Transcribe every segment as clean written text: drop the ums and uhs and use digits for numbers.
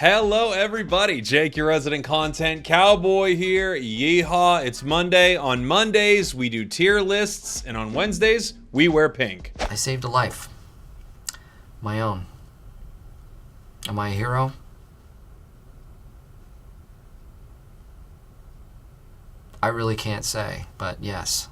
Hello everybody, Jake, your resident content cowboy here. Yeehaw, it's Monday. On Mondays, we do tier lists, and on Wednesdays, we wear pink. I saved a life. My own. Am I a hero? I really can't say, but yes.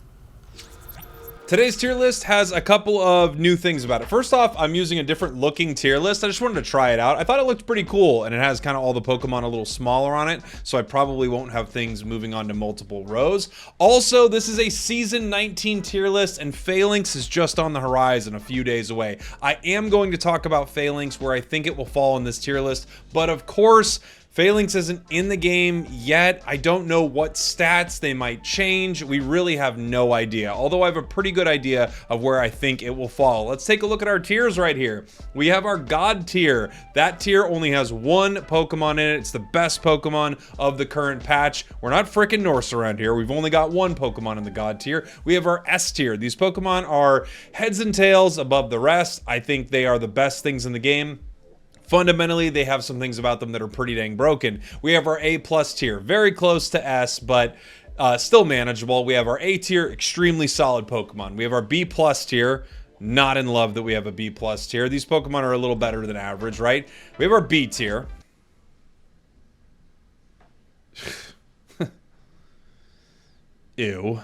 Today's tier list has a couple of new things about it. First off, I'm using a different looking tier list. I just wanted to try it out. I thought it looked pretty cool, and it has kind of all the Pokemon a little smaller on it, so I probably won't have things moving on to multiple rows. Also, this is a Season 19 tier list, and Falinks is just on the horizon, a few days away. I am going to talk about Falinks, where I think it will fall in this tier list, but of course, Falinks isn't in the game yet. I don't know what stats they might change. We really have no idea, although I have a pretty good idea of where I think it will fall. Let's take a look at our tiers right here. We have our God tier. That tier only has one Pokemon in it. It's the best Pokemon of the current patch. We're not frickin' Norse around here. We've only got one Pokemon in the God tier. We have our S tier. These Pokemon are heads and tails above the rest. I think they are the best things in the game. Fundamentally, they have some things about them that are pretty dang broken. We have our A+ tier, very close to S, but still manageable. We have our A tier, extremely solid Pokemon. We have our B+ tier, not in love that we have a B+ tier. These Pokemon are a little better than average, right? We have our B tier. Ew.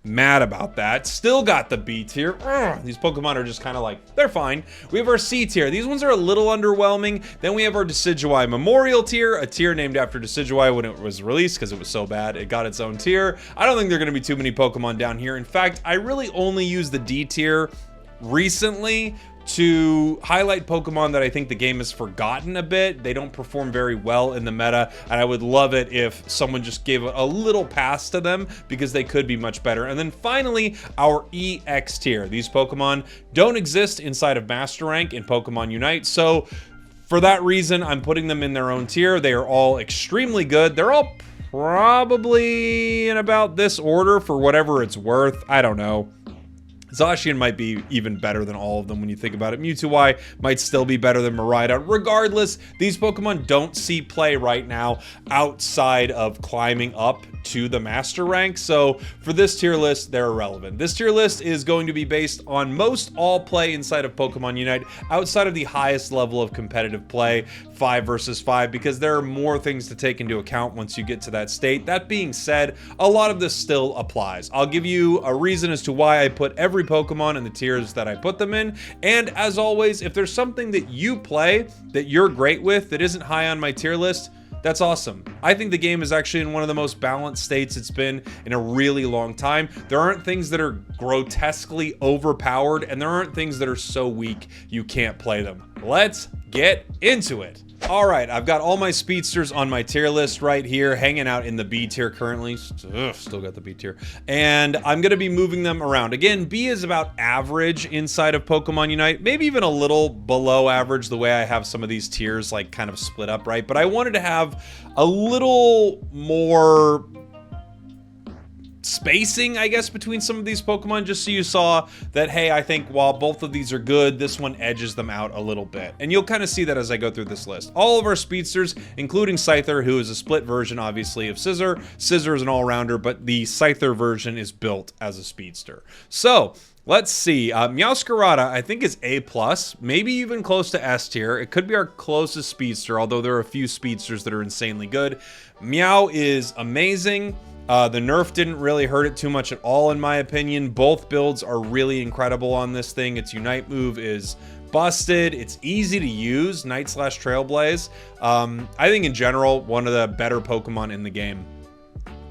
Mad about that. Still got the B tier. Ugh, these Pokemon are just kind of like, they're fine. We have our C tier. These ones are a little underwhelming. Then we have our Decidueye Memorial tier, a tier named after Decidueye when it was released because it was so bad. It got its own tier. I don't think there are going to be too many Pokemon down here. In fact, I really only use the D tier recently to highlight Pokemon that I think the game has forgotten a bit. They don't perform very well in the meta, and I would love it if someone just gave a little pass to them because they could be much better. And then finally, our EX tier. These Pokemon don't exist inside of Master Rank in Pokemon Unite, so for that reason, I'm putting them in their own tier. They are all extremely good. They're all probably in about this order for whatever it's worth. I don't know. Zacian might be even better than all of them when you think about it. Mewtwo might still be better than Miraidon. Regardless, these Pokemon don't see play right now outside of climbing up to the Master Rank. So for this tier list, they're irrelevant. This tier list is going to be based on most all play inside of Pokemon Unite, outside of the highest level of competitive play, 5 versus 5, because there are more things to take into account once you get to that state. That being said, a lot of this still applies. I'll give you a reason as to why I put every Pokemon in the tiers that I put them in. And as always, if there's something that you play that you're great with that isn't high on my tier list, that's awesome. I think the game is actually in one of the most balanced states it's been in a really long time. There aren't things that are grotesquely overpowered, and there aren't things that are so weak you can't play them. Let's get into it. All right, I've got all my speedsters on my tier list right here, hanging out in the B tier currently. Still got the B tier. And I'm going to be moving them around. Again, B is about average inside of Pokemon Unite, maybe even a little below average the way I have some of these tiers like kind of split up, right? But I wanted to have a little more spacing, I guess, between some of these Pokemon, just so you saw that, hey, I think while both of these are good, this one edges them out a little bit. And you'll kind of see that as I go through this list. All of our speedsters, including Scyther, who is a split version, obviously, of Scizor. Scizor is an all-rounder, but the Scyther version is built as a speedster. So let's see. Meowscarada, I think, is A+, maybe even close to S tier. It could be our closest speedster, although there are a few speedsters that are insanely good. Meow is amazing. The nerf didn't really hurt it too much at all, in my opinion. Both builds are really incredible on this thing. Its Unite move is busted. It's easy to use, Night/Trailblaze. I think in general, one of the better Pokemon in the game.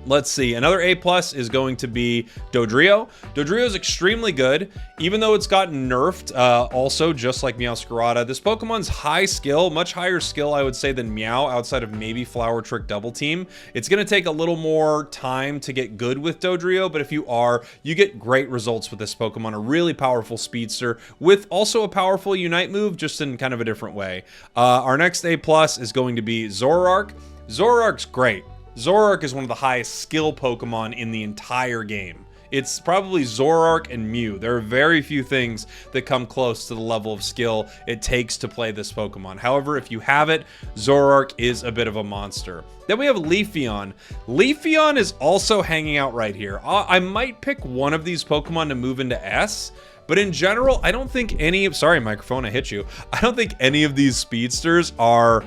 Let's see, another A+ is going to be Dodrio. Dodrio is extremely good, even though it's gotten nerfed, also just like Meowscarada. This Pokemon's high skill, much higher skill, I would say, than Meow, outside of maybe Flower Trick Double Team. It's going to take a little more time to get good with Dodrio, but if you are, you get great results with this Pokemon. A really powerful speedster with also a powerful Unite move, just in kind of a different way. Our next A+ is going to be Zoroark. Zoroark's great. Zoroark is one of the highest skill Pokemon in the entire game. it's probably Zoroark and Mew. There are very few things that come close to the level of skill it takes to play this Pokemon. However, if you have it, Zoroark is a bit of a monster. Then we have Leafeon. Leafeon is also hanging out right here. I might pick one of these Pokemon to move into S, but in general, I don't think any of... Sorry, microphone, I hit you. I don't think any of these speedsters are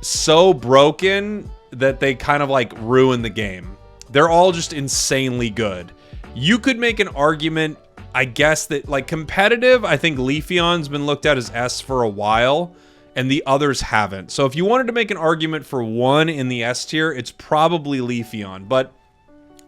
so broken that they kind of like ruin the game. They're all just insanely good. You could make an argument, I guess, that like competitive, I think Leafeon's been looked at as S for a while, and the others haven't. So if you wanted to make an argument for one in the S tier, it's probably Leafeon. But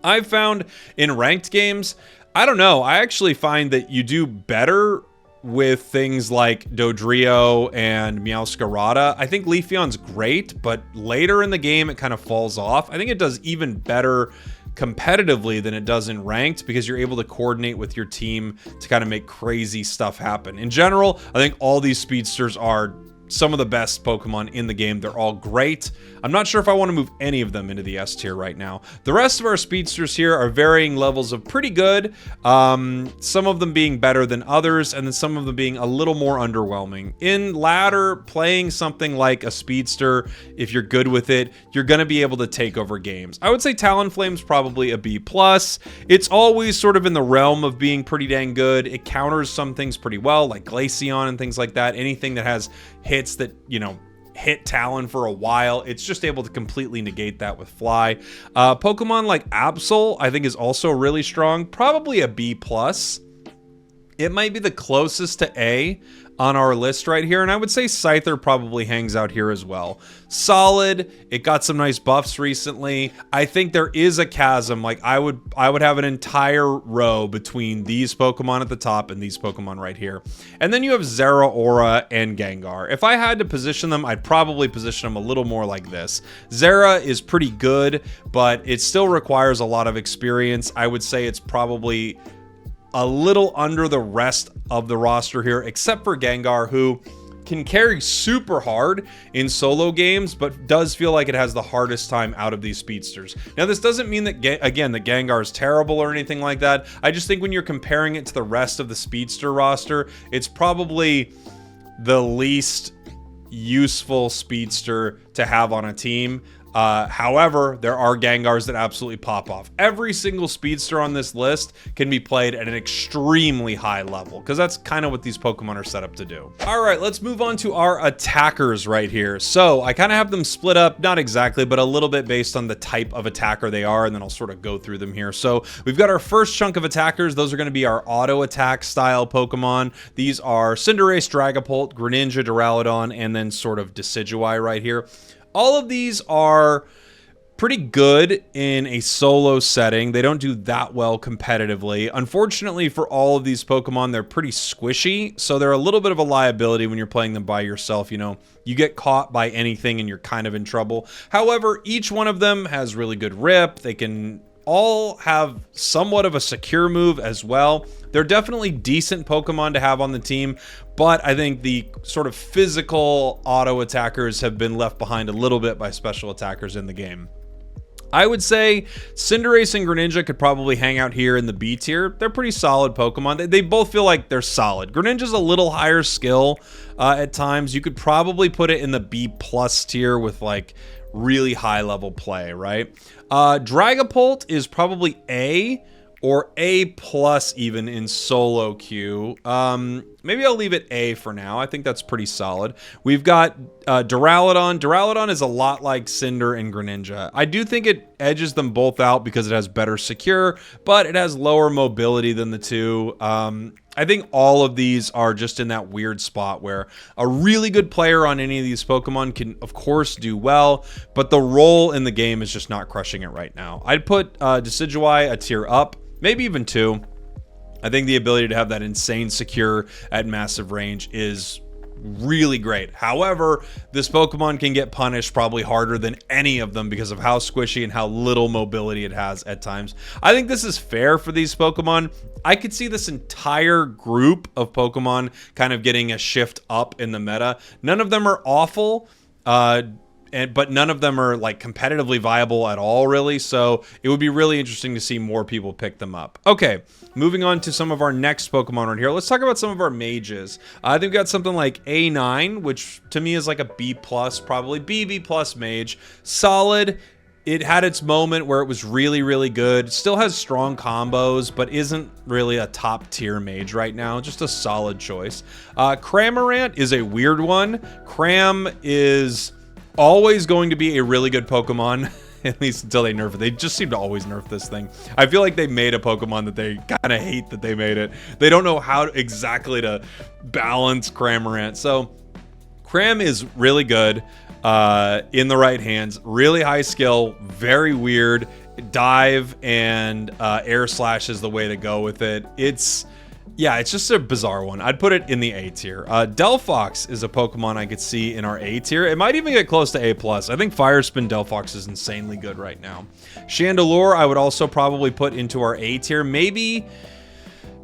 I've found in ranked games, I don't know, I actually find that you do better with things like Dodrio and Meowscarada. I think Leafeon's great, but later in the game it kind of falls off. I think it does even better competitively than it does in ranked because you're able to coordinate with your team to kind of make crazy stuff happen. In general, I think all these speedsters are some of the best Pokemon in the game. They're all great. I'm not sure if I want to move any of them into the S tier right now. The rest of our speedsters here are varying levels of pretty good. Some of them being better than others, and then some of them being a little more underwhelming. In ladder, playing something like a speedster, if you're good with it, you're going to be able to take over games. I would say Talonflame's probably a B+. It's always sort of in the realm of being pretty dang good. It counters some things pretty well, like Glaceon and things like that. Anything that has hits that, you know, hit Talon for a while, it's just able to completely negate that with Fly. Pokemon like Absol, I think, is also really strong. Probably a B+. It might be the closest to A on our list right here, and I would say Scyther probably hangs out here as well. Solid. It got some nice buffs recently. I think there is a chasm. Like I would have an entire row between these Pokemon at the top and these Pokemon right here. And then you have Zeraora and Gengar. If I had to position them, I'd probably position them a little more like this. Zera is pretty good, but it still requires a lot of experience. I would say it's probably a little under the rest of the roster here, except for Gengar, who can carry super hard in solo games, but does feel like it has the hardest time out of these speedsters. Now, this doesn't mean that, again, that Gengar is terrible or anything like that. I just think when you're comparing it to the rest of the speedster roster, it's probably the least useful speedster to have on a team. However, there are Gengars that absolutely pop off. Every single speedster on this list can be played at an extremely high level, because that's kind of what these Pokemon are set up to do. All right, let's move on to our attackers right here. So I kind of have them split up, not exactly, but a little bit based on the type of attacker they are, and then I'll sort of go through them here. So we've got our first chunk of attackers. Those are going to be our auto attack style Pokemon. These are Cinderace, Dragapult, Greninja, Duraludon, and then sort of Decidueye right here. All of these are pretty good in a solo setting. They don't do that well competitively. Unfortunately for all of these Pokemon, they're pretty squishy, so they're a little bit of a liability when you're playing them by yourself. You know, you get caught by anything and you're kind of in trouble. However, each one of them has really good rip. They can all have somewhat of a secure move as well. They're definitely decent Pokemon to have on the team, but I think the sort of physical auto attackers have been left behind a little bit by special attackers in the game. I would say Cinderace and Greninja could probably hang out here in the B tier. They're pretty solid Pokemon. They both feel like they're solid. Greninja's a little higher skill at times. You could probably put it in the B+ tier with like really high level play, right? Dragapult is probably A or A+ even in solo queue. Maybe I'll leave it A for now. I think that's pretty solid. We've got Duraludon. Duraludon is a lot like Cinder and Greninja. I do think it edges them both out because it has better secure, but it has lower mobility than the two. I think all of these are just in that weird spot where a really good player on any of these Pokemon can, of course, do well, but the role in the game is just not crushing it right now. I'd put Decidueye a tier up, maybe even 2. I think the ability to have that insane secure at massive range is really great. However, this Pokemon can get punished probably harder than any of them because of how squishy and how little mobility it has at times. I think this is fair for these Pokemon. I could see this entire group of Pokemon kind of getting a shift up in the meta. None of them are awful. but none of them are like competitively viable at all, really. So it would be really interesting to see more people pick them up. Okay, moving on to some of our next Pokemon right here. Let's talk about some of our mages. I think we got something like A9, which to me is like a B+, probably B+ mage. Solid. It had its moment where it was really, really good. Still has strong combos, but isn't really a top tier mage right now. Just a solid choice. Cramorant is a weird one. Cram is always going to be a really good Pokemon, at least until they nerf it. They just seem to always nerf this thing. I feel like they made a Pokemon that they kind of hate that they made it. They don't know how exactly to balance Cramorant. So Cram is really good. In the right hands, really high skill, very weird. Dive and air slash is the way to go with it. It's just a bizarre one. I'd put it in the A tier. Delphox is a Pokemon I could see in our A tier. It might even get close to A+. I think Fire Spin Delphox is insanely good right now. Chandelure I would also probably put into our A tier.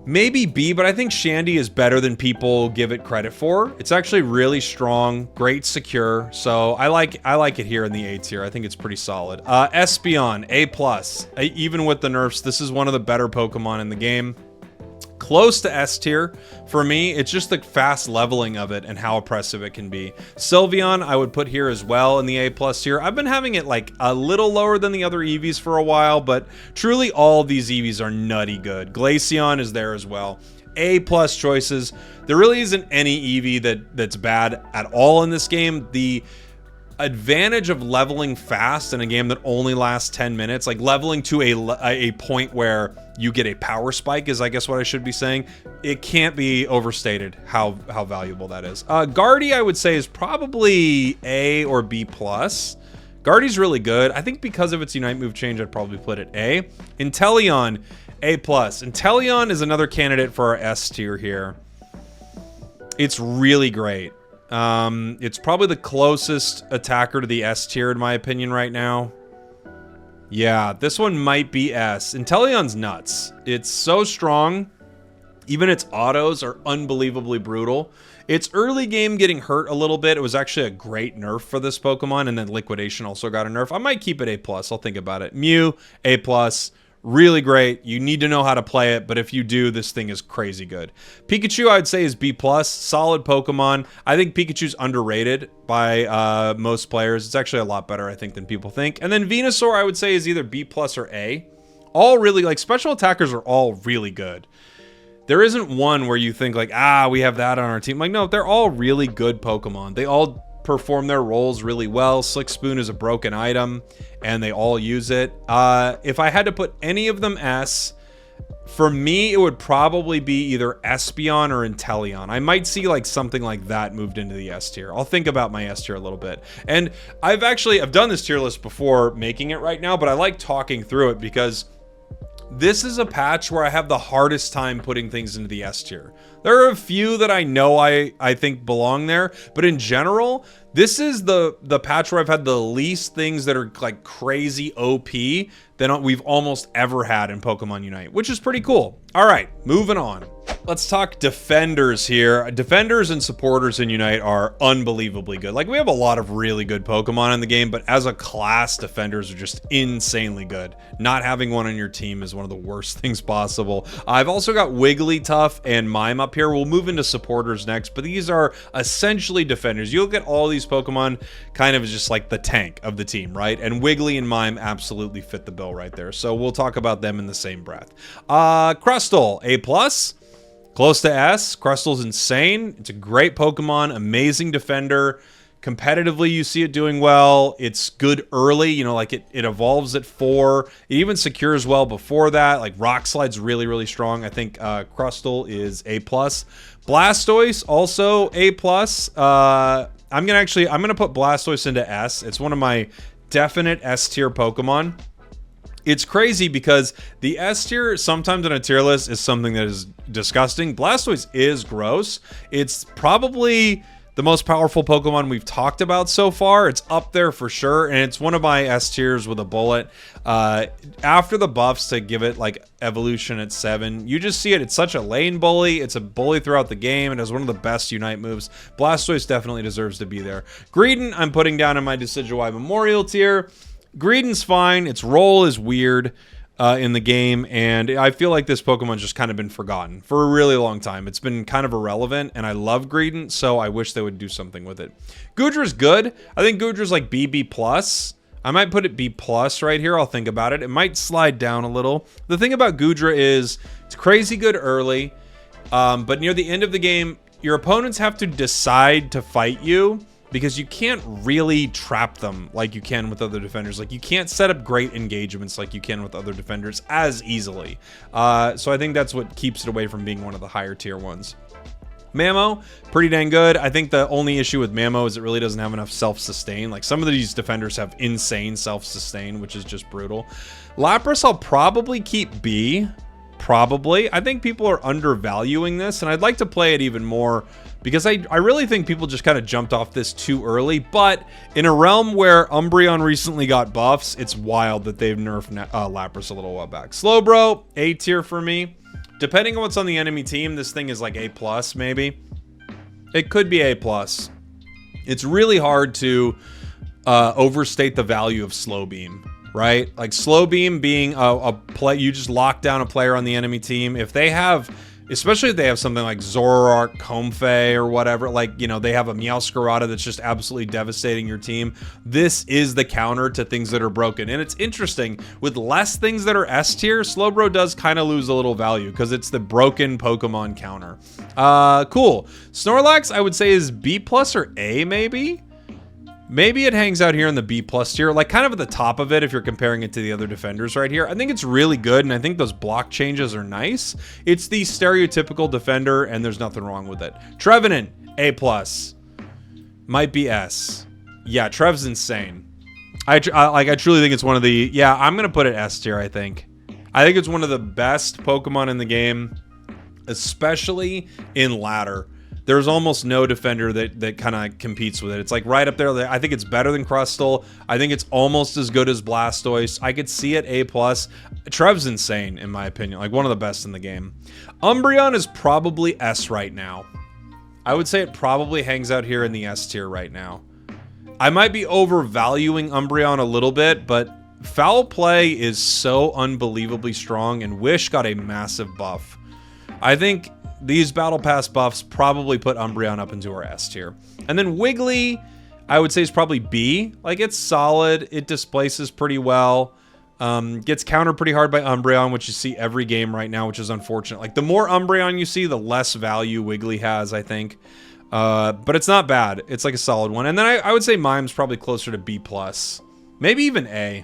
Maybe B, but I think Shandy is better than people give it credit for. It's actually really strong, great secure, so I like it here in the A tier. I think it's pretty solid. Espeon, A+. Even with the nerfs, this is one of the better Pokemon in the game. Close to S tier for me. It's just the fast leveling of it and how oppressive it can be. Sylveon I would put here as well in the A+ tier. I've been having it like a little lower than the other Eevees for a while, but truly all of these Eevees are nutty good. Glaceon is there as well. A+ choices. There really isn't any Eevee that's bad at all in this game. The advantage of leveling fast in a game that only lasts 10 minutes, like leveling to a point where you get a power spike is, I guess, what I should be saying. It can't be overstated how valuable that is. Guardy, I would say, is probably A or B+. Guardy's really good. I think because of its Unite move change, I'd probably put it A. Inteleon, A+. Inteleon is another candidate for our S tier here. It's really great. It's probably the closest attacker to the S tier in my opinion right now. Yeah, this one might be S. Inteleon's nuts. It's so strong. Even its autos are unbelievably brutal. Its early game getting hurt a little bit. It was actually a great nerf for this Pokemon, and then Liquidation also got a nerf. I might keep it A+. I'll think about it. Mew, A+. Really great. You need to know how to play it, but if you do, this thing is crazy good. Pikachu, I'd say, is B+. Solid Pokemon. I think Pikachu's underrated by most players. It's actually a lot better, I think, than people think. And then Venusaur, I would say, is either B+ or A. All really, like, special attackers are all really good. There isn't one where you think, like, we have that on our team. Like, no, they're all really good Pokemon. They all perform their roles really well. Slick Spoon is a broken item, and they all use it. If I had to put any of them S, for me, it would probably be either Espeon or Inteleon. I might see like something like that moved into the S tier. I'll think about my S tier a little bit. And I've done this tier list before making it right now, but I like talking through it because this is a patch where I have the hardest time putting things into the S tier. There are a few that I know I think belong there, but in general, this is the patch where I've had the least things that are like crazy OP than we've almost ever had in Pokemon Unite, which is pretty cool. All right, moving on. Let's talk defenders here. Defenders and supporters in Unite are unbelievably good. Like, we have a lot of really good Pokemon in the game, but as a class, defenders are just insanely good. Not having one on your team is one of the worst things possible. I've also got Wigglytuff and Mime up here. We'll move into supporters next, but these are essentially defenders. You look at all these Pokemon kind of just like the tank of the team, right? And Wiggly and Mime absolutely fit the bill right there. So we'll talk about them in the same breath. Crustle, A+. Close to S. Crustal's insane. It's a great Pokemon, amazing defender. Competitively, you see it doing well. It's good early, you know, like it evolves at 4. It even secures well before that. Like Rock Slide's really, really strong. I think Crustal is A+. Blastoise, also A+. I'm gonna put Blastoise into S. It's one of my definite S tier Pokemon. It's crazy because the S tier sometimes in a tier list is something that is disgusting. Blastoise is gross. It's probably the most powerful Pokemon we've talked about so far. It's up there for sure, and it's one of my S tiers with a bullet. After the buffs to give it like evolution at 7, you just see it. It's such a lane bully. It's a bully throughout the game. It has one of the best Unite moves. Blastoise definitely deserves to be there. Greedent, I'm putting down in my Decidueye Memorial tier. Greedent's fine. Its role is weird in the game, and I feel like this Pokemon's just kind of been forgotten for a really long time. It's been kind of irrelevant, and I love Greedent, so I wish they would do something with it. Goodra's good. I think Goodra's like BB+. I might put it B+ right here. I'll think about it. It might slide down a little. The thing about Goodra is it's crazy good early, but near the end of the game, your opponents have to decide to fight you, because you can't really trap them like you can with other defenders. Like, you can't set up great engagements like you can with other defenders as easily. So I think that's what keeps it away from being one of the higher tier ones. Mamo, pretty dang good. I think the only issue with Mamo is it really doesn't have enough self-sustain. Like, some of these defenders have insane self-sustain, which is just brutal. Lapras, I'll probably keep B. Probably. I think people are undervaluing this, and I'd like to play it even more, because I really think people just kind of jumped off this too early. But in a realm where Umbreon recently got buffs, it's wild that they've nerfed Lapras a little while back. Slowbro, A tier for me. Depending on what's on the enemy team, this thing is like A+, maybe. It could be A+. It's really hard to overstate the value of Slow Beam, right? Like, Slow Beam being a play, you just lock down a player on the enemy team. If they have... Especially if they have something like Zoroark, Comfey, or whatever, like, you know, they have a Meowscarada that's just absolutely devastating your team. This is the counter to things that are broken. And it's interesting, with less things that are S tier, Slowbro does kind of lose a little value, because it's the broken Pokemon counter. Cool. Snorlax, I would say, is B+ or A, maybe? Maybe it hangs out here in the B+ tier, like kind of at the top of it if you're comparing it to the other defenders right here. I think it's really good, and I think those block changes are nice. It's the stereotypical defender, and there's nothing wrong with it. Trevenant, A+. Might be S. Yeah, Trev's insane. I truly think it's one of the... Yeah, I'm going to put it S tier, I think. I think it's one of the best Pokemon in the game, especially in ladder. There's almost no defender that kind of competes with it. It's like right up there. I think it's better than Crustle. I think it's almost as good as Blastoise. I could see it A+. Trev's insane, in my opinion. Like, one of the best in the game. Umbreon is probably S right now. I would say it probably hangs out here in the S tier right now. I might be overvaluing Umbreon a little bit, but Foul Play is so unbelievably strong, and Wish got a massive buff. I think... these Battle Pass buffs probably put Umbreon up into our S tier. And then Wiggly, I would say, is probably B. Like, it's solid. It displaces pretty well. Gets countered pretty hard by Umbreon, which you see every game right now, which is unfortunate. Like, the more Umbreon you see, the less value Wiggly has, I think. But it's not bad. It's like a solid one. And then I would say Mime's probably closer to B+. Maybe even A.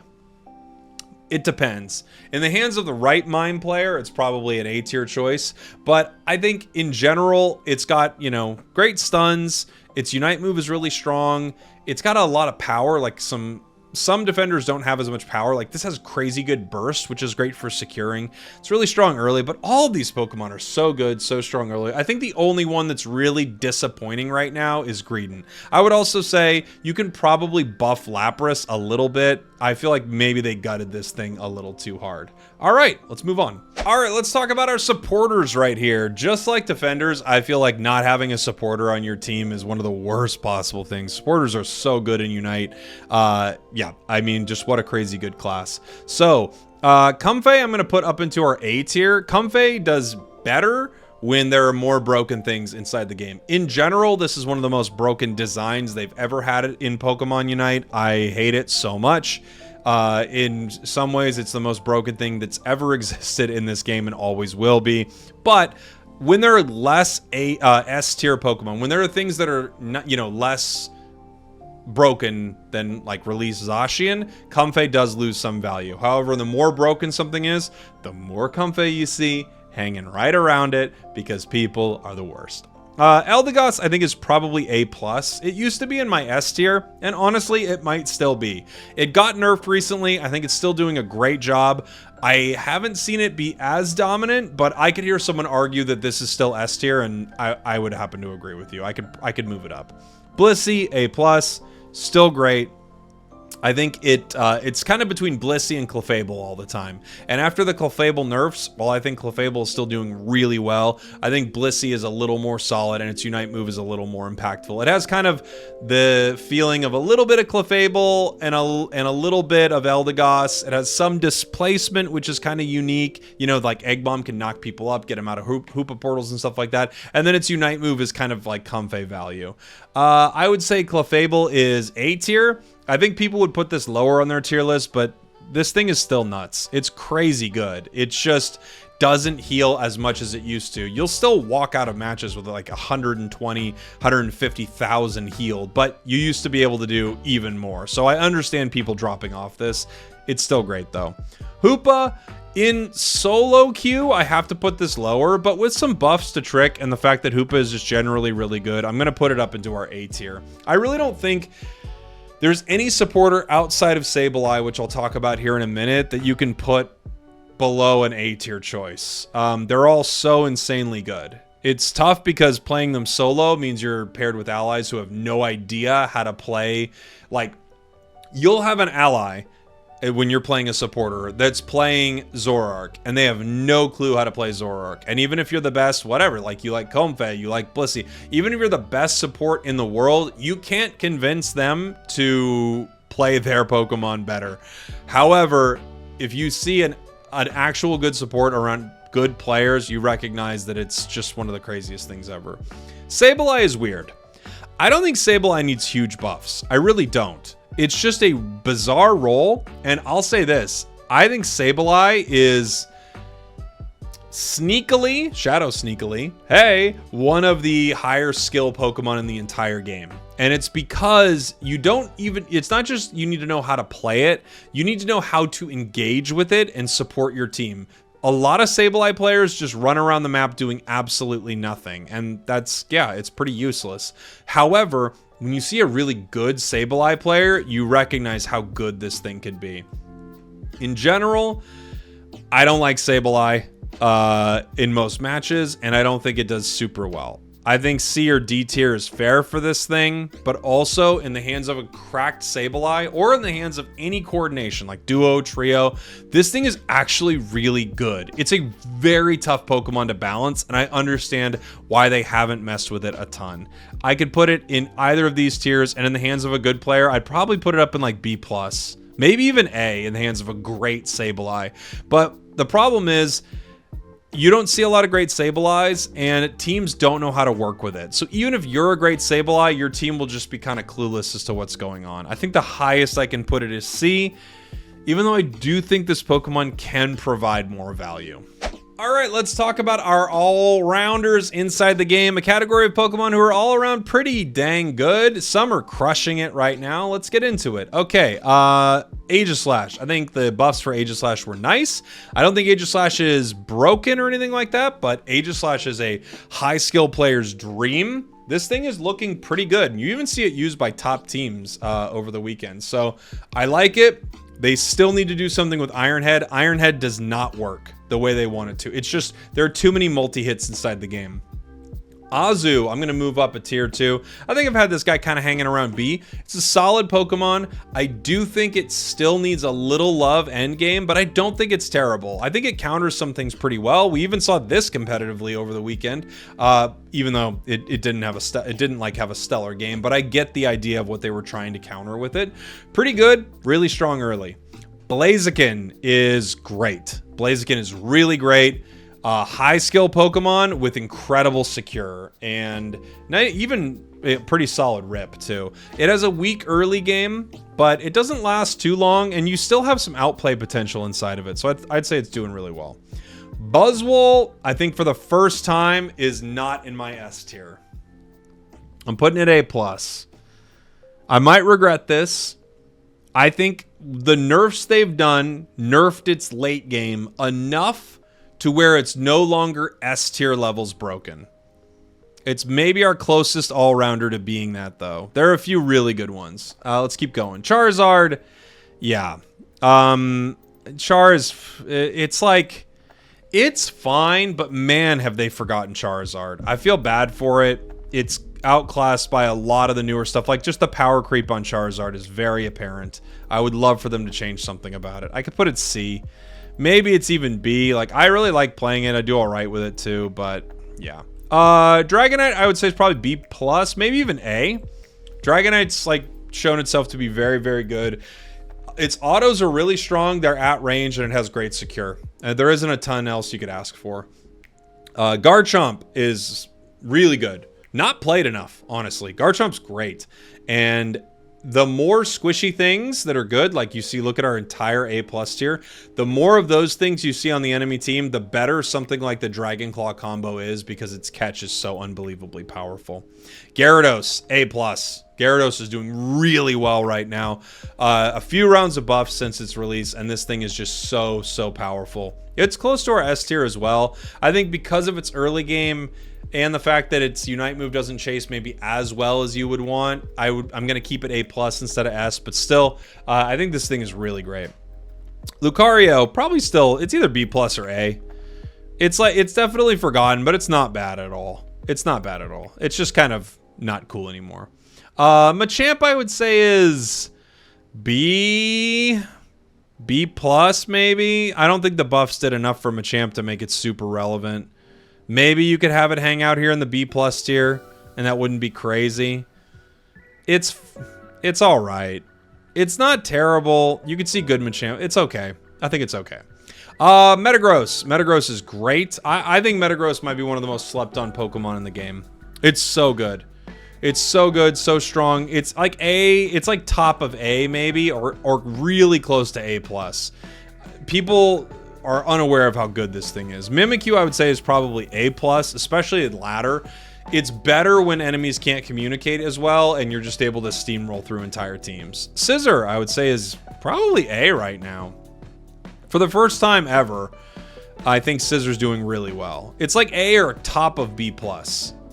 It depends. In the hands of the right Mime player, it's probably an A tier choice. But I think in general, it's got, you know, great stuns. Its Unite move is really strong. It's got a lot of power. Like, some defenders don't have as much power. Like, this has crazy good burst, which is great for securing. It's really strong early, but all of these Pokemon are so good, so strong early. I think the only one that's really disappointing right now is Greedent. I would also say you can probably buff Lapras a little bit. I feel like maybe they gutted this thing a little too hard. All right, let's move on. All right, let's talk about our supporters right here. Just like defenders, I feel like not having a supporter on your team is one of the worst possible things. Supporters are so good in Unite. Yeah, I mean, just what a crazy good class. So, Comfey, I'm going to put up into our A tier. Comfey does better when there are more broken things inside the game. In general, this is one of the most broken designs they've ever had it in Pokemon Unite. I hate it so much. In some ways, it's the most broken thing that's ever existed in this game and always will be. But when there are less S tier Pokemon, when there are things that are not, you know, less broken than like release Zacian, Comfey does lose some value. However, the more broken something is, the more Comfey you see hanging right around it, because people are the worst. Eldegoss, I think, is probably A+. It used to be in my S tier, and honestly, it might still be. It got nerfed recently. I think it's still doing a great job. I haven't seen it be as dominant, but I could hear someone argue that this is still S tier, and I would happen to agree with you. I could move it up. Blissey, A+, still great. I think it's kind of between Blissey and Clefable all the time. And after the Clefable nerfs, while I think Clefable is still doing really well, I think Blissey is a little more solid and its Unite move is a little more impactful. It has kind of the feeling of a little bit of Clefable and a little bit of Eldegoss. It has some displacement, which is kind of unique. You know, like Egg Bomb can knock people up, get them out of Hoopa portals and stuff like that. And then its Unite move is kind of like Comfey value. I would say Clefable is A tier. I think people would put this lower on their tier list, but this thing is still nuts. It's crazy good. It just doesn't heal as much as it used to. You'll still walk out of matches with like 120, 150,000 healed, but you used to be able to do even more. So I understand people dropping off this. It's still great though. Hoopa, in solo queue, I have to put this lower, but with some buffs to Trick and the fact that Hoopa is just generally really good, I'm going to put it up into our A tier. I really don't think there's any supporter outside of Sableye, which I'll talk about here in a minute, that you can put below an A tier choice. They're all so insanely good. It's tough because playing them solo means you're paired with allies who have no idea how to play. Like, you'll have an ally when you're playing a supporter that's playing Zoroark, and they have no clue how to play Zoroark. And even if you're the best, whatever, like you like Comfey, you like Blissey, even if you're the best support in the world, you can't convince them to play their Pokemon better. However, if you see an actual good support around good players, you recognize that it's just one of the craziest things ever. Sableye is weird. I don't think Sableye needs huge buffs. I really don't. It's just a bizarre role, and I'll say this. I think Sableye is shadow sneakily, hey, one of the higher skill Pokemon in the entire game. And it's because it's not just you need to know how to play it, you need to know how to engage with it and support your team. A lot of Sableye players just run around the map doing absolutely nothing, and it's pretty useless. However, when you see a really good Sableye player, you recognize how good this thing could be. In general, I don't like Sableye in most matches, and I don't think it does super well. I think C or D tier is fair for this thing, but also in the hands of a cracked Sableye or in the hands of any coordination like duo, trio, this thing is actually really good. It's a very tough Pokemon to balance, and I understand why they haven't messed with it a ton. I could put it in either of these tiers, and in the hands of a good player, I'd probably put it up in like B+, maybe even A in the hands of a great Sableye. But the problem is, you don't see a lot of great Sableyes, and teams don't know how to work with it. So even if you're a great Sableye, your team will just be kind of clueless as to what's going on. I think the highest I can put it is C, even though I do think this Pokemon can provide more value. All right, let's talk about our all-rounders inside the game, a category of Pokemon who are all around pretty dang good. Some are crushing it right now. Let's get into it. Okay, Aegislash. I think the buffs for Aegislash were nice. I don't think Aegislash is broken or anything like that, but Aegislash is a high-skill player's dream. This thing is looking pretty good, and you even see it used by top teams over the weekend. So I like it. They still need to do something with Ironhead. Ironhead does not work the way they want it to. It's just, there are too many multi-hits inside the game. Azu, I'm going to move up a tier 2. I think I've had this guy kind of hanging around B. It's a solid Pokemon. I do think it still needs a little love endgame, but I don't think it's terrible. I think it counters some things pretty well. We even saw this competitively over the weekend, even though it didn't have a stellar game, but I get the idea of what they were trying to counter with it. Pretty good, really strong early. Blaziken is great. Blaziken is really great. High skill Pokemon with incredible secure and even a pretty solid rip too. It has a weak early game, but it doesn't last too long, and you still have some outplay potential inside of it. So I'd say it's doing really well. Buzzwole, I think for the first time, is not in my S tier. I'm putting it A+. I might regret this. I think the nerfs they've done nerfed its late game enough to where it's no longer S tier levels broken. It's maybe our closest all-rounder to being that, though. There are a few really good ones. Let's keep going. Charizard, yeah. Char is, it's like, it's fine, but man, have they forgotten Charizard. I feel bad for it. It's outclassed by a lot of the newer stuff. Like, just the power creep on Charizard is very apparent. I would love for them to change something about it. I could put it C. Maybe it's even B. Like, I really like playing it. I do all right with it, too, but yeah. Dragonite, I would say, is probably B+, maybe even A. Dragonite's, like, shown itself to be very, very good. Its autos are really strong. They're at range, and it has great secure. There isn't a ton else you could ask for. Garchomp is really good. Not played enough, honestly. Garchomp's great. And the more squishy things that are good, like you see, look at our entire A+ tier, the more of those things you see on the enemy team, the better something like the Dragon Claw combo is, because its catch is so unbelievably powerful. Gyarados, A+. Gyarados is doing really well right now. A few rounds of buffs since its release, and this thing is just so, so powerful. It's close to our S tier as well. I think because of its early game, and the fact that its Unite move doesn't chase maybe as well as you would want, I'm going to keep it A+ instead of S, but still, I think this thing is really great. Lucario, probably still, it's either B+ or A. It's definitely forgotten, but it's not bad at all. It's not bad at all. It's just kind of not cool anymore. Machamp, I would say, is B+ maybe. I don't think the buffs did enough for Machamp to make it super relevant. Maybe you could have it hang out here in the B+ tier, and that wouldn't be crazy. It's all right. It's not terrible. You could see good Machamp. It's okay. I think it's okay. Metagross. Metagross is great. I think Metagross might be one of the most slept on Pokemon in the game. It's so good. It's so good, so strong. It's like A. It's like top of A maybe, or really close to A+. People are unaware of how good this thing is. Mimikyu, I would say, is probably A+, especially in ladder. It's better when enemies can't communicate as well, and you're just able to steamroll through entire teams. Scizor, I would say, is probably A right now. For the first time ever, I think Scissor's doing really well. It's like A or top of B+.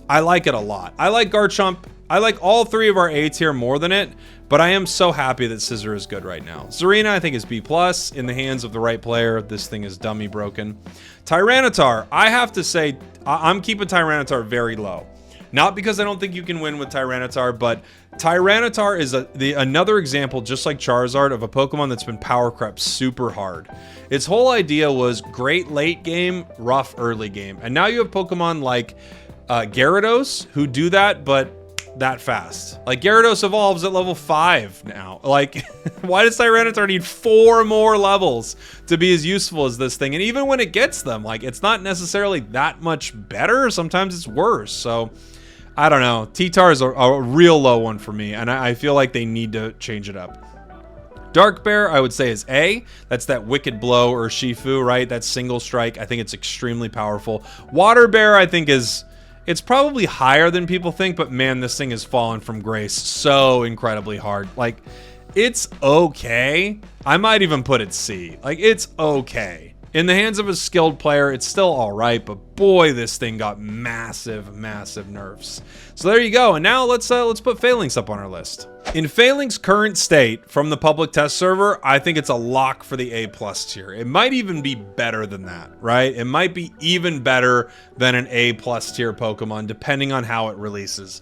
I like it a lot. I like Garchomp. I like all three of our A tier more than it, but I am so happy that Scizor is good right now. Zarina, I think, is B+. In the hands of the right player, this thing is dummy broken. Tyranitar, I have to say, I'm keeping Tyranitar very low. Not because I don't think you can win with Tyranitar, but Tyranitar is another example, just like Charizard, of a Pokemon that's been power crept super hard. Its whole idea was great late game, rough early game. And now you have Pokemon like Gyarados who do that, but that fast. Like, Gyarados evolves at level 5 now. Like, why does Tyranitar need 4 more levels to be as useful as this thing? And even when it gets them, like, it's not necessarily that much better. Sometimes it's worse. So, I don't know. T-Tar is a real low one for me, and I feel like they need to change it up. Dark Bear, I would say, is A. That's that Wicked Blow or Shifu, right? That single strike. I think it's extremely powerful. Water Bear, I think, it's probably higher than people think, but man, this thing has fallen from grace so incredibly hard. Like, it's okay. I might even put it C. Like, it's okay. In the hands of a skilled player, it's still all right, but boy, this thing got massive, massive nerfs. So there you go. And now let's put Falinks up on our list. In Falinks' current state from the public test server, I think it's a lock for the A+ tier. It might even be better than that, right? It might be even better than an A+ tier Pokemon, depending on how it releases.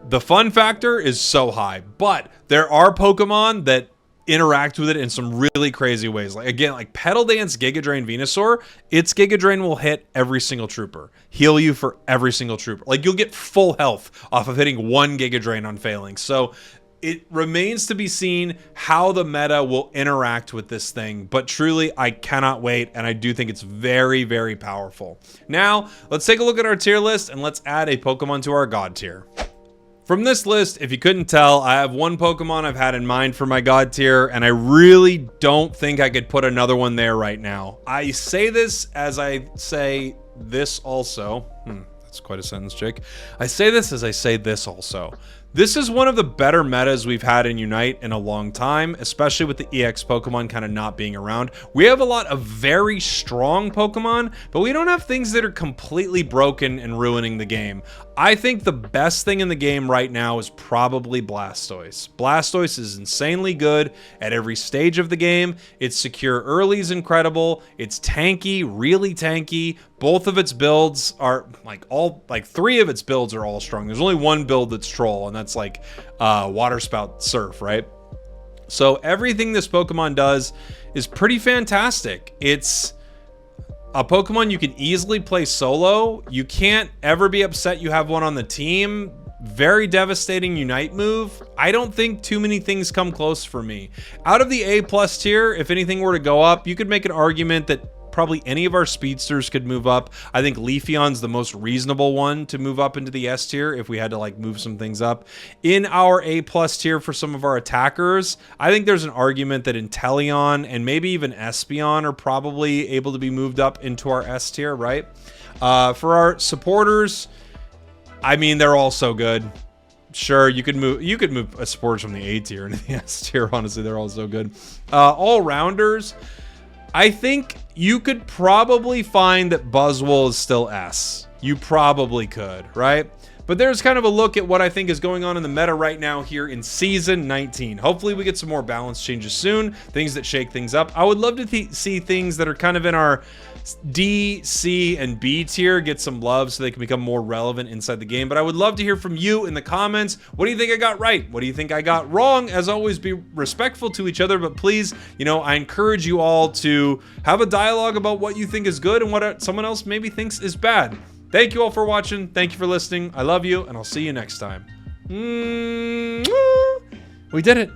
The fun factor is so high, but there are Pokemon that interact with it in some really crazy ways. Like, again, like Petal Dance Giga Drain Venusaur, its Giga Drain will hit every single trooper, heal you for every single trooper. Like, you'll get full health off of hitting 1 Giga Drain on Falinks. So it remains to be seen how the meta will interact with this thing, but truly, I cannot wait, and I do think it's very, very powerful. Now, let's take a look at our tier list, and let's add a Pokemon to our God tier. From this list, if you couldn't tell, I have one Pokemon I've had in mind for my God tier, and I really don't think I could put another one there right now. I say this as I say this also. That's quite a sentence, Jake. I say this as I say this also. This is one of the better metas we've had in Unite in a long time, especially with the EX Pokemon kind of not being around. We have a lot of very strong Pokemon, but we don't have things that are completely broken and ruining the game. I think the best thing in the game right now is probably Blastoise. Blastoise is insanely good at every stage of the game. Its secure early is incredible. It's tanky, really tanky. Both of its builds are three of its builds are all strong. There's only one build that's troll, and that's like Water Spout Surf, right? So everything this Pokemon does is pretty fantastic. It's a Pokemon you can easily play solo. You can't ever be upset you have one on the team. Very devastating Unite move. I don't think too many things come close for me. Out of the A+ tier, if anything were to go up, you could make an argument that probably any of our speedsters could move up. I think Leafeon's the most reasonable one to move up into the S tier if we had to like move some things up. In our A+ tier for some of our attackers, I think there's an argument that Inteleon and maybe even Espeon are probably able to be moved up into our S tier, right? For our supporters, I mean, they're all so good. Sure, you could move a supporters from the A tier into the S tier. Honestly, they're all so good. All rounders, I think you could probably find that Buzzwole is still S. You probably could, right? But there's kind of a look at what I think is going on in the meta right now here in Season 19. Hopefully we get some more balance changes soon, things that shake things up. I would love to see things that are kind of in our D, C, and B tier get some love so they can become more relevant inside the game. But I would love to hear from you in the comments. What do you think I got right? What do you think I got wrong? As always, be respectful to each other, but please, I encourage you all to have a dialogue about what you think is good and what someone else maybe thinks is bad. Thank you all for watching. Thank you for listening. I love you, and I'll see you next time. We did it.